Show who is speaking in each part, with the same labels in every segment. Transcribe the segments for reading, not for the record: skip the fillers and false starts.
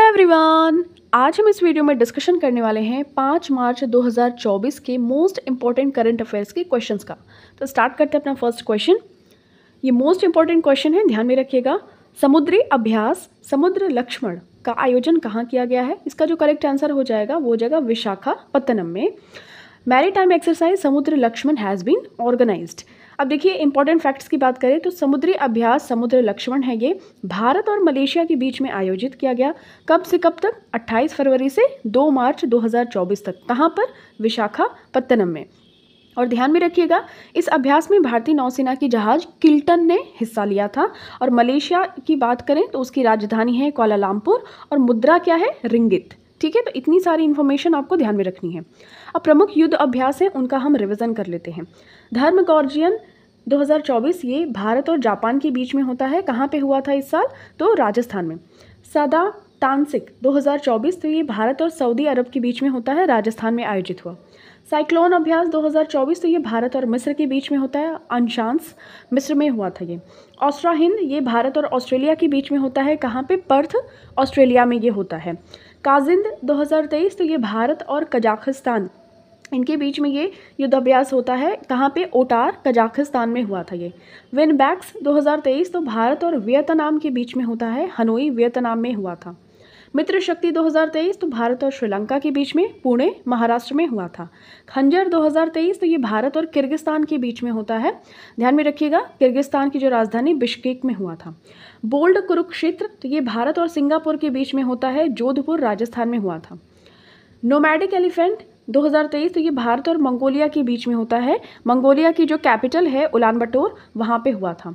Speaker 1: Everyone, आज हम इस वीडियो में डिस्कशन करने वाले हैं 5 मार्च 2024 के मोस्ट इंपॉर्टेंट करंट अफेयर्स के क्वेश्चंस का। तो स्टार्ट करते हैं अपना फर्स्ट क्वेश्चन। ये मोस्ट इंपॉर्टेंट क्वेश्चन है, ध्यान में रखिएगा। समुद्री अभ्यास समुद्र लक्ष्मण का आयोजन कहाँ किया गया है? इसका जो करेक्ट आंसर हो जाएगा वो हो जाएगा विशाखापत्तनम में। मैरीटाइम एक्सरसाइज समुद्र लक्ष्मण हैज़ बीन ऑर्गेनाइज्ड। अब देखिए इंपॉर्टेंट फैक्ट्स की बात करें तो समुद्री अभ्यास समुद्र लक्ष्मण है, ये भारत और मलेशिया के बीच में आयोजित किया गया। कब से कब तक? 28 फरवरी से 2 मार्च 2024 तक। कहाँ पर? विशाखापत्तनम में। और ध्यान में रखिएगा, इस अभ्यास में भारतीय नौसेना की जहाज किल्टन ने हिस्सा लिया था। और मलेशिया की बात करें तो उसकी राजधानी है कुआलालंपुर और मुद्रा क्या है? रिंगित। ठीक है, तो इतनी सारी इन्फॉर्मेशन आपको ध्यान में रखनी है। अब प्रमुख युद्ध अभ्यास है, उनका हम रिवीजन कर लेते हैं। धर्मगौर्जियन 2024 ये भारत और जापान के बीच में होता है। कहाँ पे हुआ था इस साल? तो राजस्थान में। सदा तानसिक 2024 तो ये भारत और सऊदी अरब के बीच में होता है, राजस्थान में आयोजित हुआ। साइक्लोन अभ्यास 2024 तो ये भारत और मिस्र के बीच में होता है, अंशांस मिस्र में हुआ था ये। ऑस्ट्रा हिंद ये भारत और ऑस्ट्रेलिया के बीच में होता है। कहाँ पे? पर्थ ऑस्ट्रेलिया में ये होता है। काजिंद 2023 तो ये भारत और कजाकिस्तान इनके बीच में ये युद्ध अभ्यास होता है। कहाँ पे? ओटार कजाकिस्तान में हुआ था ये। विनबैक्स 2023 तो भारत और वियतनाम के बीच में होता है, हनोई वियतनाम में हुआ था। मित्र शक्ति 2023 तो भारत और श्रीलंका के बीच में पुणे महाराष्ट्र में हुआ था। खंजर 2023 तो ये भारत और किर्गिस्तान के बीच में होता है, ध्यान में रखिएगा, किर्गिस्तान की जो राजधानी बिश्केक में हुआ था। बोल्ड कुरुक्षेत्र तो ये भारत और सिंगापुर के बीच में होता है, जोधपुर राजस्थान में हुआ था। नोमैडिक एलिफेंट 2023 तो ये भारत और मंगोलिया के बीच में होता है, मंगोलिया की जो कैपिटल है उलानबटोर वहाँ पे हुआ था।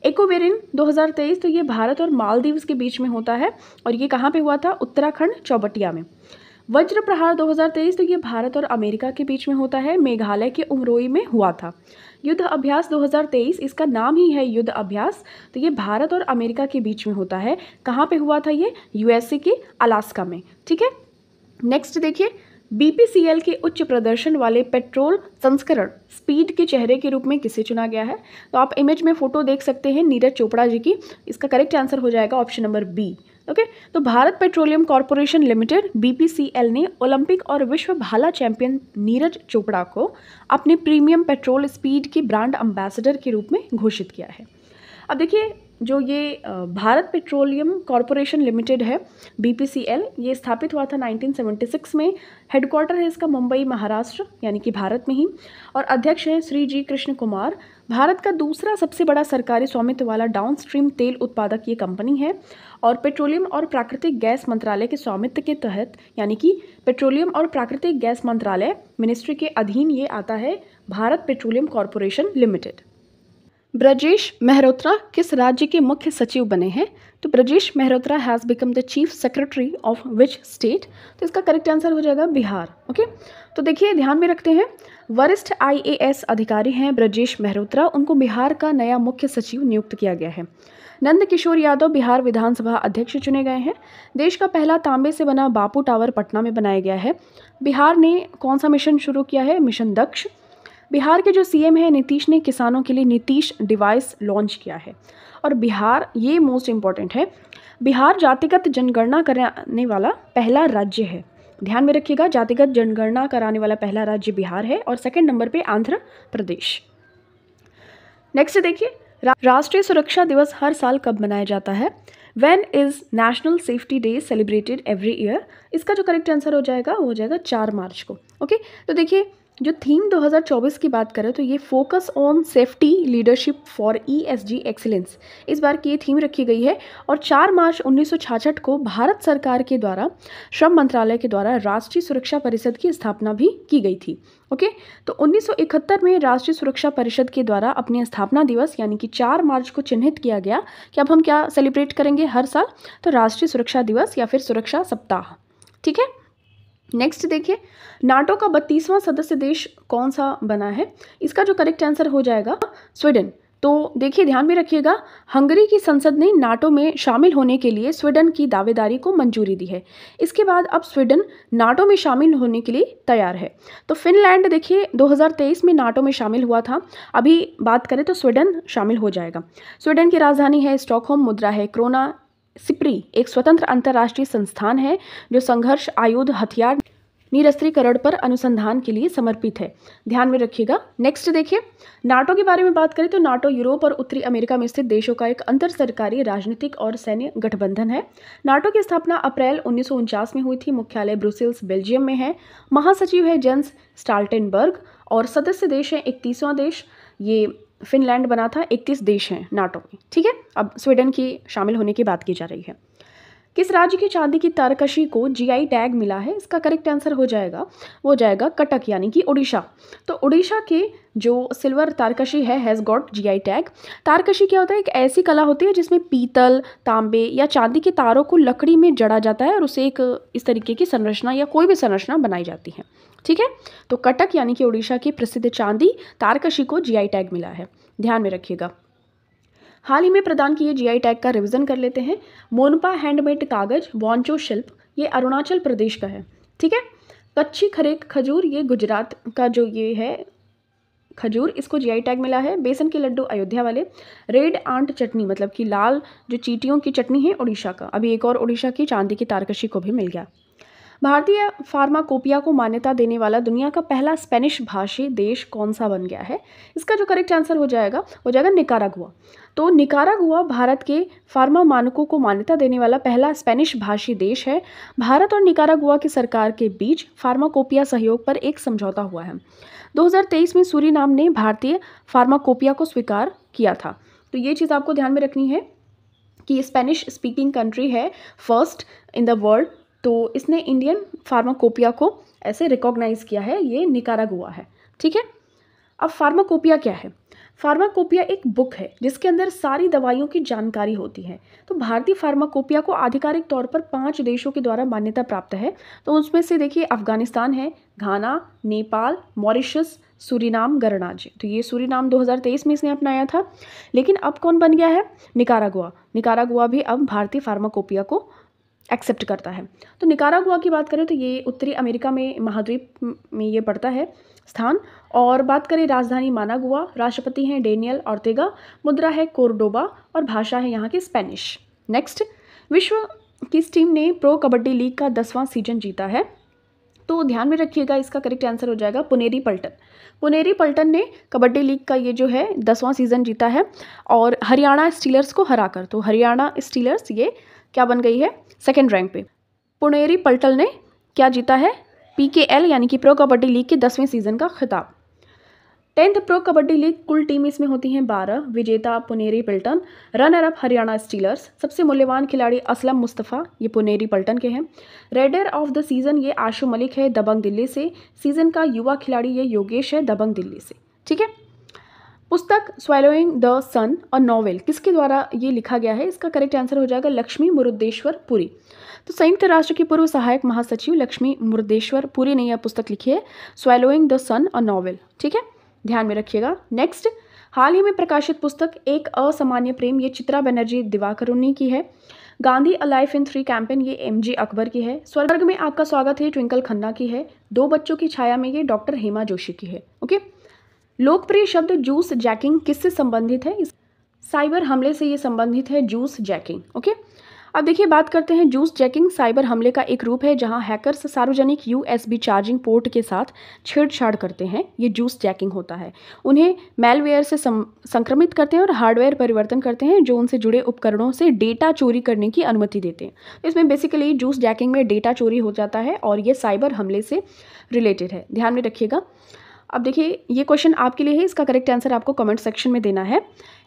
Speaker 1: एकोवेरिन 2023 तो ये भारत और मालदीव्स के बीच में होता है और ये कहाँ पे हुआ था? उत्तराखंड चौबटिया में। वज्र प्रहार 2023 तो ये भारत और अमेरिका के बीच में होता है, मेघालय के उमरोई में हुआ था। युद्ध अभ्यास 2023 इसका नाम ही है युद्ध अभ्यास, तो ये भारत और अमेरिका के बीच में होता है। कहाँ पे हुआ था ये? यूएसए के अलास्का में। ठीक है, नेक्स्ट देखिए, बीपीसीएल के उच्च प्रदर्शन वाले पेट्रोल संस्करण स्पीड के चेहरे के रूप में किसे चुना गया है? तो आप इमेज में फोटो देख सकते हैं नीरज चोपड़ा जी की। इसका करेक्ट आंसर हो जाएगा ऑप्शन नंबर बी। ओके, तो Bharat petroleum corporation limited BPCL ने ओलंपिक और विश्व भाला चैंपियन नीरज चोपड़ा को अपने प्रीमियम पेट्रोल स्पीड के ब्रांड एम्बेसडर के रूप में घोषित किया है। अब देखिए, जो ये भारत पेट्रोलियम कॉरपोरेशन लिमिटेड है बीपीसीएल, ये स्थापित हुआ था 1976 में। हेडक्वार्टर है इसका मुंबई महाराष्ट्र यानी कि भारत में ही, और अध्यक्ष हैं श्री जी कृष्ण कुमार। भारत का दूसरा सबसे बड़ा सरकारी स्वामित्व वाला डाउनस्ट्रीम तेल उत्पादक ये कंपनी है और पेट्रोलियम और प्राकृतिक गैस मंत्रालय के स्वामित्व के तहत यानी कि पेट्रोलियम और प्राकृतिक गैस मंत्रालय मिनिस्ट्री के अधीन ये आता है Bharat petroleum corporation limited. Brajesh Mehrotra किस राज्य के मुख्य सचिव बने हैं? तो Brajesh Mehrotra has become the chief secretary of which state? तो इसका करेक्ट आंसर हो जाएगा बिहार। ओके, तो देखिए ध्यान में रखते हैं, वरिष्ठ आईएएस अधिकारी हैं ब्रजेश मेहरोत्रा, उनको बिहार का नया मुख्य सचिव नियुक्त किया गया है। नंद किशोर यादव बिहार विधानसभा अध्यक्ष चुने गए हैं। देश का पहला तांबे से बना बापू टावर पटना में बनाया गया है। बिहार ने कौन सा मिशन शुरू किया है? मिशन दक्ष। बिहार के जो सीएम है नीतीश ने किसानों के लिए नीतीश डिवाइस लॉन्च किया है। और बिहार, ये मोस्ट इम्पॉर्टेंट है, बिहार जातिगत जनगणना कराने वाला पहला राज्य है। ध्यान में रखिएगा, जातिगत जनगणना कराने वाला पहला राज्य बिहार है और सेकंड नंबर पे आंध्र प्रदेश। नेक्स्ट देखिए, राष्ट्रीय सुरक्षा दिवस हर साल कब मनाया जाता है? When is national safety day celebrated every year? इसका जो करेक्ट आंसर हो जाएगा वो हो जाएगा 4 मार्च को। ओके, तो देखिए जो थीम 2024 की बात करें तो ये focus on safety leadership for ESG excellence इस बार की ये थीम रखी गई है। और 4 मार्च 1966 को भारत सरकार के द्वारा श्रम मंत्रालय के द्वारा राष्ट्रीय सुरक्षा परिषद की स्थापना भी की गई थी। ओके, तो 1971 में राष्ट्रीय सुरक्षा परिषद के द्वारा अपने स्थापना दिवस यानी कि 4 मार्च को चिन्हित किया गया कि अब हम क्या सेलिब्रेट करेंगे हर साल? तो राष्ट्रीय सुरक्षा दिवस या फिर सुरक्षा सप्ताह। ठीक है, नेक्स्ट देखिए, नाटो का 32वां सदस्य देश कौन सा बना है? इसका जो करेक्ट आंसर हो जाएगा स्वीडन। तो देखिए ध्यान में रखिएगा, हंगरी की संसद ने नाटो में शामिल होने के लिए स्वीडन की दावेदारी को मंजूरी दी है। इसके बाद अब स्वीडन नाटो में शामिल होने के लिए तैयार है। तो फिनलैंड देखिए 2023 में नाटो में शामिल हुआ था, अभी बात करें तो स्वीडन शामिल हो जाएगा। स्वीडन की राजधानी है स्टॉकहोम, मुद्रा है क्रोना, सिप्री एक स्वतंत्र अंतर्राष्ट्रीय संस्थान है जो संघर्ष आयुध हथियार निरस्त्रीकरण पर अनुसंधान के लिए समर्पित है। ध्यान में रखिएगा। नेक्स्ट देखिए, नाटो के बारे में बात करें तो नाटो यूरोप और उत्तरी अमेरिका में स्थित देशों का एक अंतर सरकारी राजनीतिक और सैन्य गठबंधन है। नाटो की स्थापना अप्रैल 1949 में हुई थी। मुख्यालय ब्रुसेल्स बेल्जियम में है। महासचिव है जेंस स्टाल्टेनबर्ग और सदस्य देश है 31वां देश, ये फिनलैंड बना था। 31 देश हैं नाटो में, ठीक है। अब स्वीडन की शामिल होने की बात की जा रही है। किस राज्य की चांदी की तारकशी को जीआई टैग मिला है? इसका करेक्ट आंसर हो जाएगा, वो जाएगा कटक यानी कि उड़ीसा। तो उड़ीसा के जो सिल्वर तारकशी है हैज़ गॉट जीआई टैग। तारकशी क्या होता है? एक ऐसी कला होती है जिसमें पीतल, तांबे या चांदी के तारों को लकड़ी में जड़ा जाता है और उसे एक इस तरीके की संरचना या कोई भी संरचना बनाई जाती है, ठीक है। तो कटक यानी कि उड़ीसा की प्रसिद्ध चांदी तारकशी को जीआई टैग मिला है, ध्यान में रखिएगा। हाल ही में प्रदान किए जीआई टैग का रिवीजन कर लेते हैं। मोनपा हैंडमेड कागज वांचो शिल्प, ये अरुणाचल प्रदेश का है, ठीक है। कच्ची खरेक खजूर, ये गुजरात का जो ये है खजूर, इसको जीआई टैग मिला है। बेसन के लड्डू अयोध्या वाले। रेड आंट चटनी मतलब कि लाल जो चींटियों की चटनी है उड़ीसा का। अभी एक और उड़ीसा की चांदी की तारकशी को भी मिल गया। भारतीय फार्माकोपिया को मान्यता देने वाला दुनिया का पहला स्पेनिश भाषी देश कौन सा बन गया है? इसका जो करेक्ट आंसर हो जाएगा निकारागुआ। तो निकारागुआ भारत के फार्मा मानकों को मान्यता देने वाला पहला स्पेनिश भाषी देश है। भारत और निकारागुआ की सरकार के बीच फार्माकोपिया सहयोग पर एक समझौता हुआ है। 2023 में सूरीनाम ने भारतीय फार्माकोपिया को स्वीकार किया था। तो ये चीज़ आपको ध्यान में रखनी है कि स्पेनिश स्पीकिंग कंट्री है फर्स्ट इन द वर्ल्ड, तो इसने इंडियन फार्माकोपिया को ऐसे रिकॉग्नाइज किया है, ये निकारागुआ है, ठीक है। अब फार्माकोपिया क्या है? फार्माकोपिया एक बुक है जिसके अंदर सारी दवाइयों की जानकारी होती है। तो भारतीय फार्माकोपिया को आधिकारिक तौर पर 5 देशों के द्वारा मान्यता प्राप्त है। तो उसमें से देखिए अफगानिस्तान है, घाना, नेपाल, मॉरिशस, सूरीनाम, गणराज्य। तो ये सूरीनाम 2023 में इसने अपनाया था। लेकिन अब कौन बन गया है? निकारागुआ। निकारागुआ भी अब भारतीय फार्माकोपिया को एक्सेप्ट करता है। तो निकारागुआ की बात करें तो ये उत्तरी अमेरिका में महाद्वीप में ये पड़ता है स्थान। और बात करें राजधानी मानागुआ, राष्ट्रपति हैं डेनियल ऑर्तेगा, मुद्रा है कोर्डोबा और भाषा है यहाँ की स्पेनिश। नेक्स्ट, विश्व किस टीम ने प्रो कबड्डी लीग का 10वां सीजन जीता है? तो ध्यान में रखिएगा, इसका करेक्ट आंसर हो जाएगा पुनेरी पल्टन। पुनेरी पल्टन ने कबड्डी लीग का ये जो है 10वां सीजन जीता है और हरियाणा स्टीलर्स को हराकर। तो हरियाणा स्टीलर्स ये क्या बन गई है? सेकेंड रैंक पे। पुनेरी पल्टन ने क्या जीता है? पीकेएल यानी कि प्रो कबड्डी लीग के 10वें सीजन का खिताब। 10th प्रो कबड्डी लीग कुल टीम इसमें होती हैं 12। विजेता Puneri Paltan, runner up Haryana steelers. सबसे मूल्यवान खिलाड़ी असलम मुस्तफ़ा, ये पुनेरी पल्टन के हैं। रेडर ऑफ द सीजन ये आशु मलिक है दबंग दिल्ली से। सीजन का युवा खिलाड़ी ये योगेश है दबंग दिल्ली से, ठीक है। पुस्तक स्वैलोइंग द सन और नॉवेल किसके द्वारा ये लिखा गया है? इसका करेक्ट आंसर हो जाएगा लक्ष्मी मुरुदेश्वर पुरी। तो संयुक्त राष्ट्र की पूर्व सहायक महासचिव लक्ष्मी मुरुदेश्वर पुरी ने यह पुस्तक लिखी है, स्वैलोइंग द सन और नॉवेल, ठीक है, ध्यान में रखिएगा। नेक्स्ट, हाल ही में प्रकाशित पुस्तक एक असामान्य प्रेम, ये चित्रा बनर्जी दिवाकरुणी की है। Gandhi a life in 3 campaign, ये एमजी अकबर की है। स्वर्ग में आपका स्वागत है ट्विंकल खन्ना की है। 2 बच्चों की छाया में, ये डॉक्टर हेमा जोशी की है, ओके। लोकप्रिय शब्द जूस जैकिंग किससे संबंधित है? साइबर हमले से ये संबंधित है, जूस जैकिंग, ओके। अब देखिए बात करते हैं जूस जैकिंग साइबर हमले का एक रूप है जहां हैकर्स सार्वजनिक यूएसबी चार्जिंग पोर्ट के साथ छेड़छाड़ करते हैं, ये जूस जैकिंग होता है। उन्हें मैलवेयर से संक्रमित करते हैं और हार्डवेयर परिवर्तन करते हैं जो उनसे जुड़े उपकरणों से डेटा चोरी करने की अनुमति देते हैं। इसमें बेसिकली जूस जैकिंग में डेटा चोरी हो जाता है और ये साइबर हमले से रिलेटेड है, ध्यान में रखिएगा। अब देखिए ये क्वेश्चन आपके लिए है, इसका करेक्ट आंसर आपको कमेंट सेक्शन में देना है।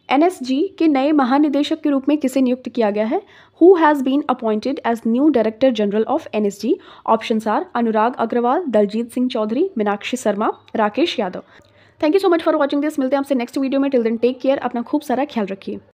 Speaker 1: एनएसजी के नए महानिदेशक के रूप में किसे नियुक्त किया गया है? Who has been appointed as new director general of NSG? Options are Anurag Agarwal, Daljeet Singh Chaudhary, Meenakshi Sharma, Rakesh Yadav. Thank you so much for watching this. मिलते हैं आपसे नेक्स्ट वीडियो में। टिल देन टेक केयर, अपना खूब सारा ख्याल रखिए।